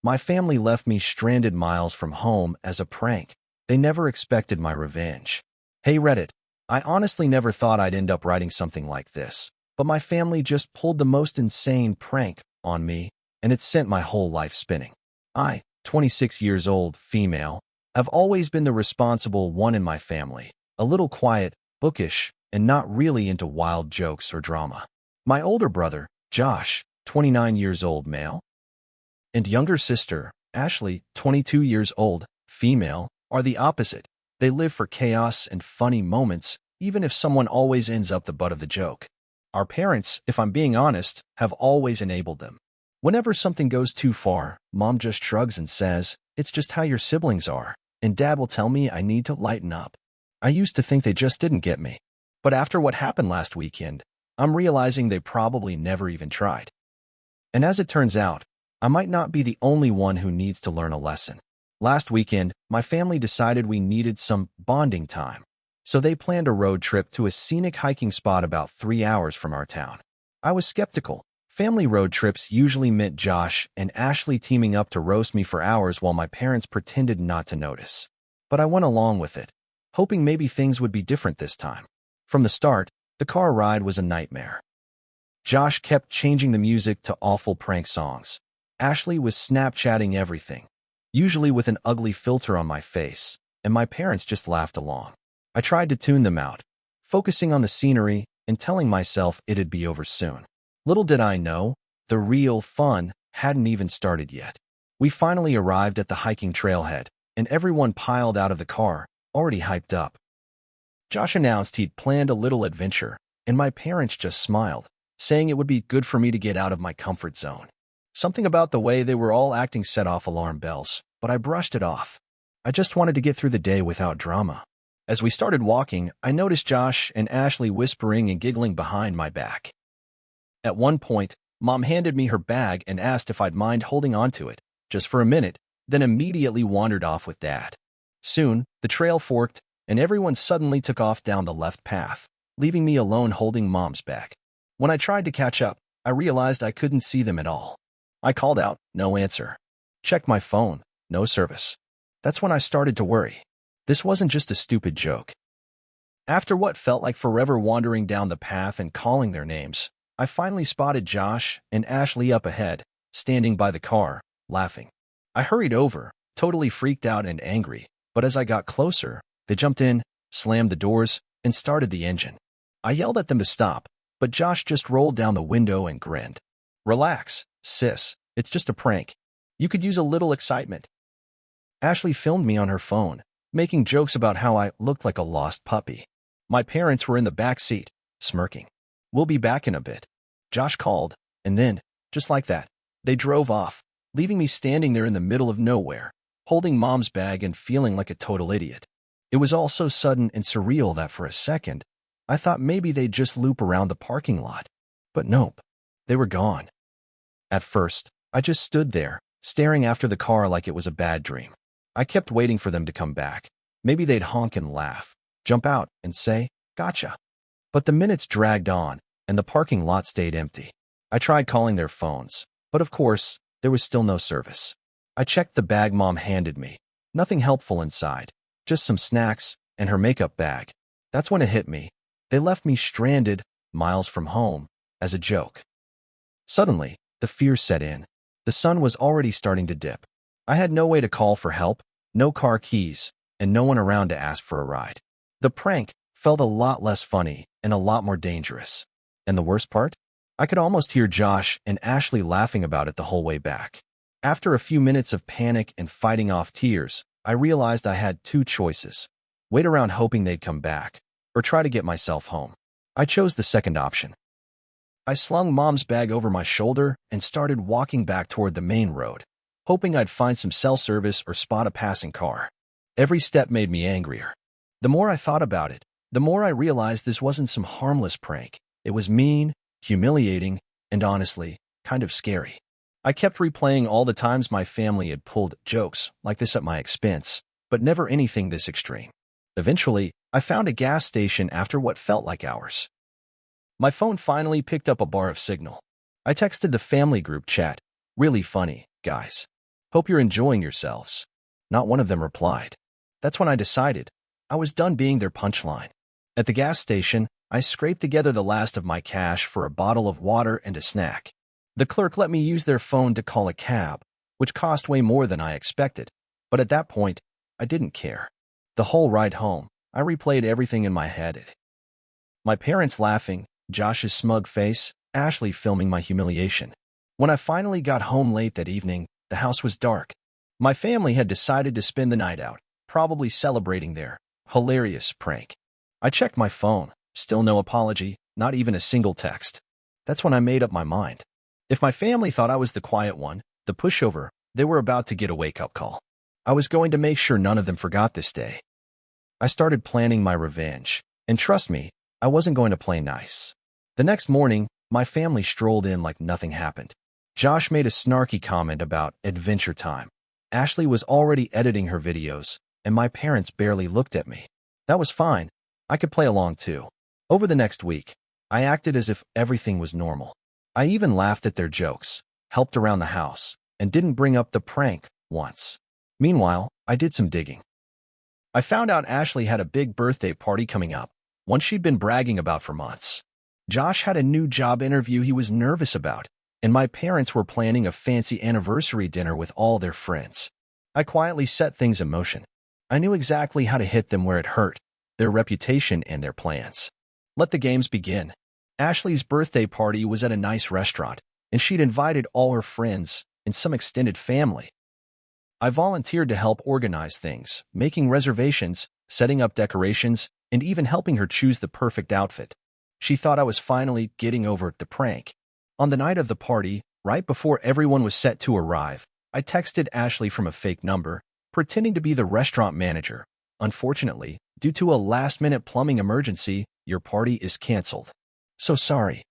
My family left me stranded miles from home as a prank. They never expected my revenge. Hey Reddit, I honestly never thought I'd end up writing something like this, but my family just pulled the most insane prank on me, and it sent my whole life spinning. I, 26 years old, female, have always been the responsible one in my family, a little quiet, bookish, and not really into wild jokes or drama. My older brother, Josh, 29 years old, male, and younger sister, Ashley, 22 years old, female, are the opposite. They live for chaos and funny moments, even if someone always ends up the butt of the joke. Our parents, if I'm being honest, have always enabled them. Whenever something goes too far, mom just shrugs and says, "It's just how your siblings are," and dad will tell me I need to lighten up. I used to think they just didn't get me. But after what happened last weekend, I'm realizing they probably never even tried. And as it turns out, I might not be the only one who needs to learn a lesson. Last weekend, my family decided we needed some bonding time, so they planned a road trip to a scenic hiking spot about 3 hours from our town. I was skeptical. Family road trips usually meant Josh and Ashley teaming up to roast me for hours while my parents pretended not to notice. But I went along with it, hoping maybe things would be different this time. From the start, the car ride was a nightmare. Josh kept changing the music to awful prank songs. Ashley was Snapchatting everything, usually with an ugly filter on my face, and my parents just laughed along. I tried to tune them out, focusing on the scenery and telling myself it'd be over soon. Little did I know, the real fun hadn't even started yet. We finally arrived at the hiking trailhead, and everyone piled out of the car, already hyped up. Josh announced he'd planned a little adventure, and my parents just smiled, saying it would be good for me to get out of my comfort zone. Something about the way they were all acting set off alarm bells, but I brushed it off. I just wanted to get through the day without drama. As we started walking, I noticed Josh and Ashley whispering and giggling behind my back. At one point, Mom handed me her bag and asked if I'd mind holding onto it, just for a minute, then immediately wandered off with Dad. Soon, the trail forked, and everyone suddenly took off down the left path, leaving me alone holding Mom's bag. When I tried to catch up, I realized I couldn't see them at all. I called out, no answer. Checked my phone, no service. That's when I started to worry. This wasn't just a stupid joke. After what felt like forever wandering down the path and calling their names, I finally spotted Josh and Ashley up ahead, standing by the car, laughing. I hurried over, totally freaked out and angry, but as I got closer, they jumped in, slammed the doors, and started the engine. I yelled at them to stop, but Josh just rolled down the window and grinned. "Relax, sis, it's just a prank. You could use a little excitement." Ashley filmed me on her phone, making jokes about how I looked like a lost puppy. My parents were in the back seat, smirking. "We'll be back in a bit," Josh called, and then, just like that, they drove off, leaving me standing there in the middle of nowhere, holding Mom's bag and feeling like a total idiot. It was all so sudden and surreal that for a second, I thought maybe they'd just loop around the parking lot. But nope, they were gone. At first, I just stood there, staring after the car like it was a bad dream. I kept waiting for them to come back. Maybe they'd honk and laugh, jump out and say, "Gotcha." But the minutes dragged on, and the parking lot stayed empty. I tried calling their phones, but of course, there was still no service. I checked the bag Mom handed me. Nothing helpful inside, just some snacks and her makeup bag. That's when it hit me. They left me stranded, miles from home, as a joke. Suddenly, the fear set in. The sun was already starting to dip. I had no way to call for help, no car keys, and no one around to ask for a ride. The prank felt a lot less funny and a lot more dangerous. And the worst part? I could almost hear Josh and Ashley laughing about it the whole way back. After a few minutes of panic and fighting off tears, I realized I had two choices: wait around hoping they'd come back, or try to get myself home. I chose the second option. I slung Mom's bag over my shoulder and started walking back toward the main road, hoping I'd find some cell service or spot a passing car. Every step made me angrier. The more I thought about it, the more I realized this wasn't some harmless prank. It was mean, humiliating, and honestly, kind of scary. I kept replaying all the times my family had pulled jokes like this at my expense, but never anything this extreme. Eventually, I found a gas station after what felt like hours. My phone finally picked up a bar of signal. I texted the family group chat, "Really funny, guys." Hope you're enjoying yourselves. Not one of them replied. That's when I decided I was done being their punchline. At the gas station, I scraped together the last of my cash for a bottle of water and a snack. The clerk let me use their phone to call a cab, which cost way more than I expected. But at that point, I didn't care. The whole ride home, I replayed everything in my head. My parents laughing, Josh's smug face, Ashley filming my humiliation. When I finally got home late that evening, the house was dark. My family had decided to spend the night out, probably celebrating their hilarious prank. I checked my phone, still no apology, not even a single text. That's when I made up my mind. If my family thought I was the quiet one, the pushover, they were about to get a wake-up call. I was going to make sure none of them forgot this day. I started planning my revenge, and trust me, I wasn't going to play nice. The next morning, my family strolled in like nothing happened. Josh made a snarky comment about adventure time. Ashley was already editing her videos, and my parents barely looked at me. That was fine. I could play along too. Over the next week, I acted as if everything was normal. I even laughed at their jokes, helped around the house, and didn't bring up the prank once. Meanwhile, I did some digging. I found out Ashley had a big birthday party coming up, one she'd been bragging about for months. Josh had a new job interview he was nervous about, and my parents were planning a fancy anniversary dinner with all their friends. I quietly set things in motion. I knew exactly how to hit them where it hurt, their reputation and their plans. Let the games begin. Ashley's birthday party was at a nice restaurant, and she'd invited all her friends and some extended family. I volunteered to help organize things, making reservations, setting up decorations, and even helping her choose the perfect outfit. She thought I was finally getting over the prank. On the night of the party, right before everyone was set to arrive, I texted Ashley from a fake number, pretending to be the restaurant manager. Unfortunately, due to a last-minute plumbing emergency, your party is canceled. So sorry.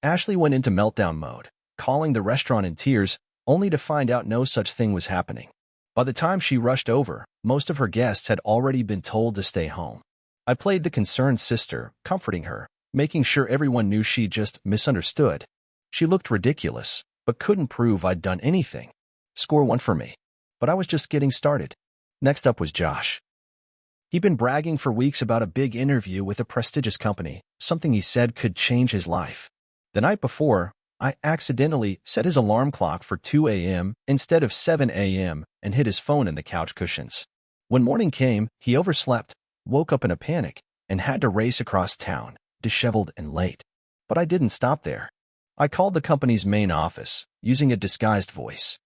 Ashley went into meltdown mode, calling the restaurant in tears, only to find out no such thing was happening. By the time she rushed over, most of her guests had already been told to stay home. I played the concerned sister, comforting her, making sure everyone knew she just misunderstood. She looked ridiculous, but couldn't prove I'd done anything. Score 1 for me. But I was just getting started. Next up was Josh. He'd been bragging for weeks about a big interview with a prestigious company, something he said could change his life. The night before, I accidentally set his alarm clock for 2 a.m. instead of 7 a.m. and hid his phone in the couch cushions. When morning came, he overslept, woke up in a panic, and had to race across town, disheveled and late. But I didn't stop there. I called the company's main office, using a disguised voice,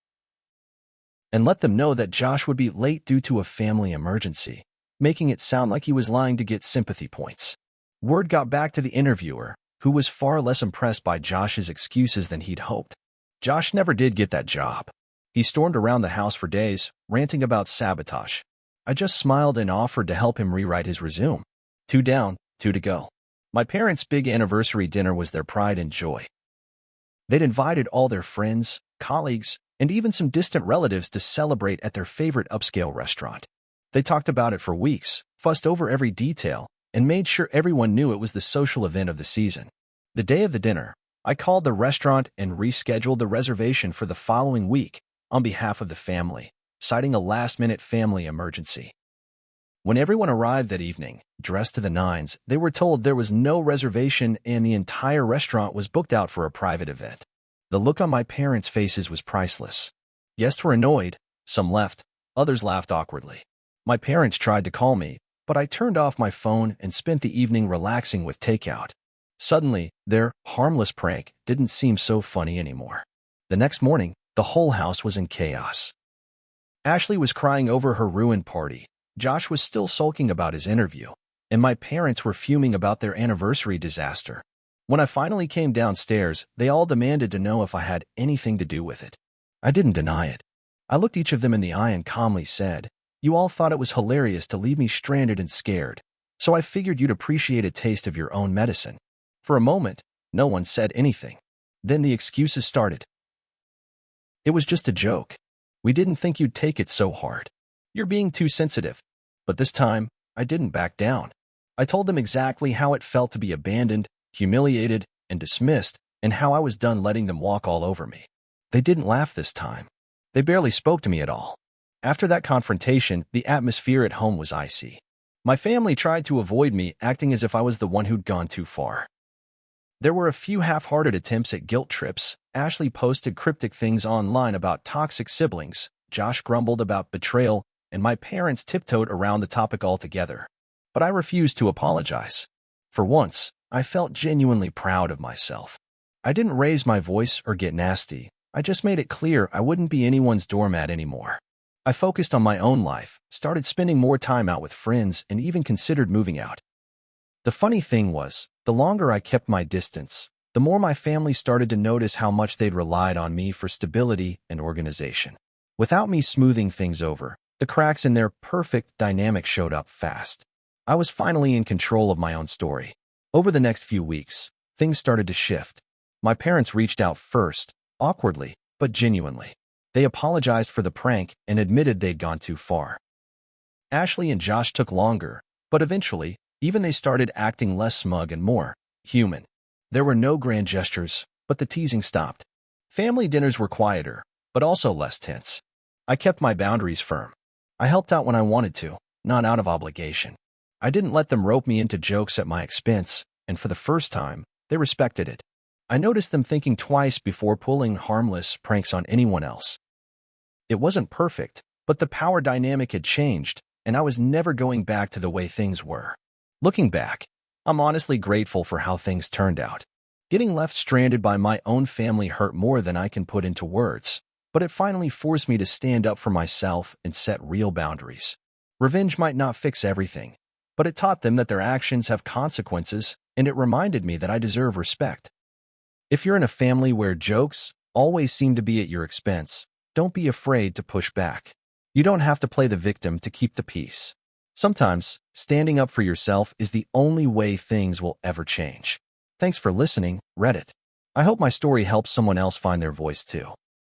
and let them know that Josh would be late due to a family emergency, making it sound like he was lying to get sympathy points. Word got back to the interviewer, who was far less impressed by Josh's excuses than he'd hoped. Josh never did get that job. He stormed around the house for days, ranting about sabotage. I just smiled and offered to help him rewrite his resume. 2 down, 2 to go. My parents' big anniversary dinner was their pride and joy. They'd invited all their friends, colleagues, and even some distant relatives to celebrate at their favorite upscale restaurant. They talked about it for weeks, fussed over every detail, and made sure everyone knew it was the social event of the season. The day of the dinner, I called the restaurant and rescheduled the reservation for the following week on behalf of the family, citing a last-minute family emergency. When everyone arrived that evening, dressed to the nines, they were told there was no reservation and the entire restaurant was booked out for a private event. The look on my parents' faces was priceless. Guests were annoyed, some left, others laughed awkwardly. My parents tried to call me, but I turned off my phone and spent the evening relaxing with takeout. Suddenly, their harmless prank didn't seem so funny anymore. The next morning, the whole house was in chaos. Ashley was crying over her ruined party. Josh was still sulking about his interview, and my parents were fuming about their anniversary disaster. When I finally came downstairs, they all demanded to know if I had anything to do with it. I didn't deny it. I looked each of them in the eye and calmly said, "You all thought it was hilarious to leave me stranded and scared, so I figured you'd appreciate a taste of your own medicine." For a moment, no one said anything. Then the excuses started. "It was just a joke. We didn't think you'd take it so hard. You're being too sensitive." But this time, I didn't back down. I told them exactly how it felt to be abandoned, humiliated, and dismissed, and how I was done letting them walk all over me. They didn't laugh this time. They barely spoke to me at all. After that confrontation, the atmosphere at home was icy. My family tried to avoid me, acting as if I was the one who'd gone too far. There were a few half-hearted attempts at guilt trips. Ashley posted cryptic things online about toxic siblings, Josh grumbled about betrayal, and my parents tiptoed around the topic altogether. But I refused to apologize. For once, I felt genuinely proud of myself. I didn't raise my voice or get nasty. I just made it clear I wouldn't be anyone's doormat anymore. I focused on my own life, started spending more time out with friends, and even considered moving out. The funny thing was, the longer I kept my distance, the more my family started to notice how much they'd relied on me for stability and organization. Without me smoothing things over, the cracks in their perfect dynamic showed up fast. I was finally in control of my own story. Over the next few weeks, things started to shift. My parents reached out first, awkwardly, but genuinely. They apologized for the prank and admitted they'd gone too far. Ashley and Josh took longer, but eventually, even they started acting less smug and more human. There were no grand gestures, but the teasing stopped. Family dinners were quieter, but also less tense. I kept my boundaries firm. I helped out when I wanted to, not out of obligation. I didn't let them rope me into jokes at my expense, and for the first time, they respected it. I noticed them thinking twice before pulling harmless pranks on anyone else. It wasn't perfect, but the power dynamic had changed, and I was never going back to the way things were. Looking back, I'm honestly grateful for how things turned out. Getting left stranded by my own family hurt more than I can put into words, but it finally forced me to stand up for myself and set real boundaries. Revenge might not fix everything, but it taught them that their actions have consequences, and it reminded me that I deserve respect. If you're in a family where jokes always seem to be at your expense, don't be afraid to push back. You don't have to play the victim to keep the peace. Sometimes, standing up for yourself is the only way things will ever change. Thanks for listening, Reddit. I hope my story helps someone else find their voice too.